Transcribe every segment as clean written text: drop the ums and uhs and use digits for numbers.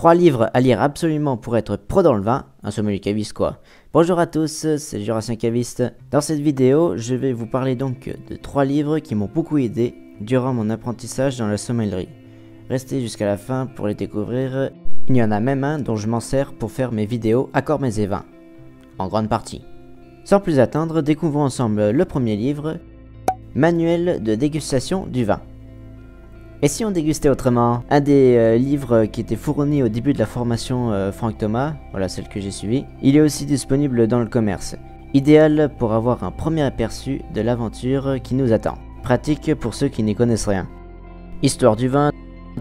3 livres à lire absolument pour être pro dans le vin, un sommelier caviste quoi. Bonjour à tous, c'est le Jurassien Caviste. Dans cette vidéo, je vais vous parler donc de 3 livres qui m'ont beaucoup aidé durant mon apprentissage dans la sommellerie. Restez jusqu'à la fin pour les découvrir. Il y en a même un dont je m'en sers pour faire mes vidéos Accords Mets et Vins, en grande partie. Sans plus attendre, découvrons ensemble le premier livre, Manuel de dégustation du vin. Et si on dégustait autrement? Un des livres qui était fourni au début de la formation Franck Thomas, voilà celle que j'ai suivie, il est aussi disponible dans le commerce. Idéal pour avoir un premier aperçu de l'aventure qui nous attend. Pratique pour ceux qui n'y connaissent rien. Histoire du vin,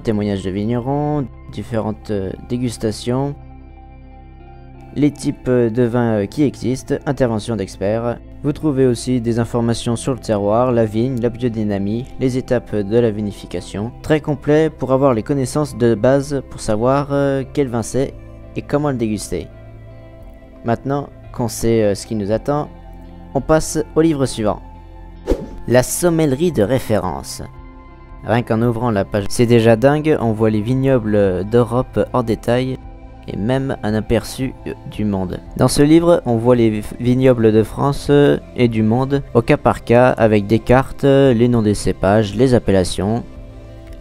témoignages de vignerons, différentes dégustations, les types de vins qui existent, intervention d'experts. Vous trouvez aussi des informations sur le terroir, la vigne, la biodynamie, les étapes de la vinification. Très complet pour avoir les connaissances de base pour savoir quel vin c'est et comment le déguster. Maintenant qu'on sait ce qui nous attend, on passe au livre suivant. La sommellerie de référence. Rien qu'en ouvrant la page, c'est déjà dingue, on voit les vignobles d'Europe en détail. Et même un aperçu du monde. Dans ce livre, on voit les vignobles de France et du monde au cas par cas avec des cartes, les noms des cépages, les appellations,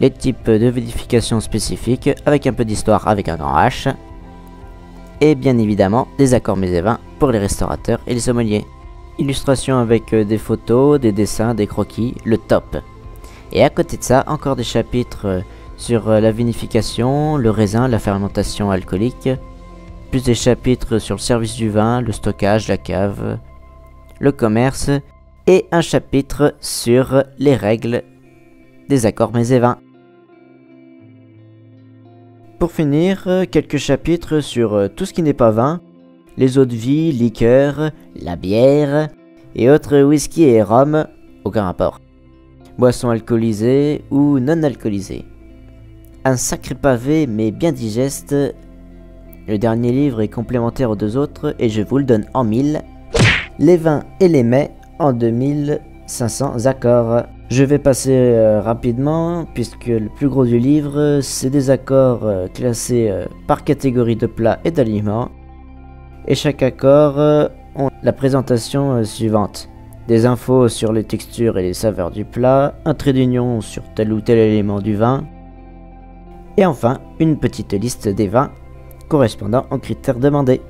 les types de vinification spécifiques avec un peu d'histoire avec un grand H et bien évidemment des accords mets et vins pour les restaurateurs et les sommeliers. Illustrations avec des photos, des dessins, des croquis, le top. Et à côté de ça, encore des chapitres sur la vinification, le raisin, la fermentation alcoolique, plus des chapitres sur le service du vin, le stockage, la cave, le commerce, et un chapitre sur les règles des accords mets et vins. Pour finir, quelques chapitres sur tout ce qui n'est pas vin, les eaux de vie, liqueurs, la bière, et autres whisky et rhum, aucun rapport. Boissons alcoolisées ou non alcoolisées. Un sacré pavé mais bien digeste. Le dernier livre est complémentaire aux deux autres et je vous le donne en 1000. Les vins et les mets en 2500 accords. Je vais passer rapidement puisque le plus gros du livre c'est des accords classés par catégorie de plats et d'aliments. Et chaque accord ont la présentation suivante. Des infos sur les textures et les saveurs du plat, un trait d'union sur tel ou tel élément du vin. Et enfin, une petite liste des vins correspondant aux critères demandés.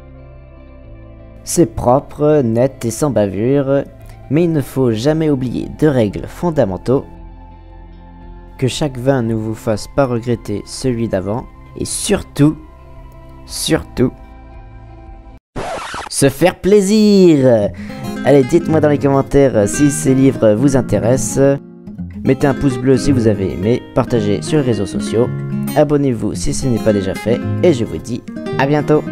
C'est propre, net et sans bavure, mais il ne faut jamais oublier 2 règles fondamentaux. Que chaque vin ne vous fasse pas regretter celui d'avant, et surtout, se faire plaisir. Allez, dites-moi dans les commentaires si ces livres vous intéressent. Mettez un pouce bleu si vous avez aimé, partagez sur les réseaux sociaux. Abonnez-vous si ce n'est pas déjà fait et je vous dis à bientôt.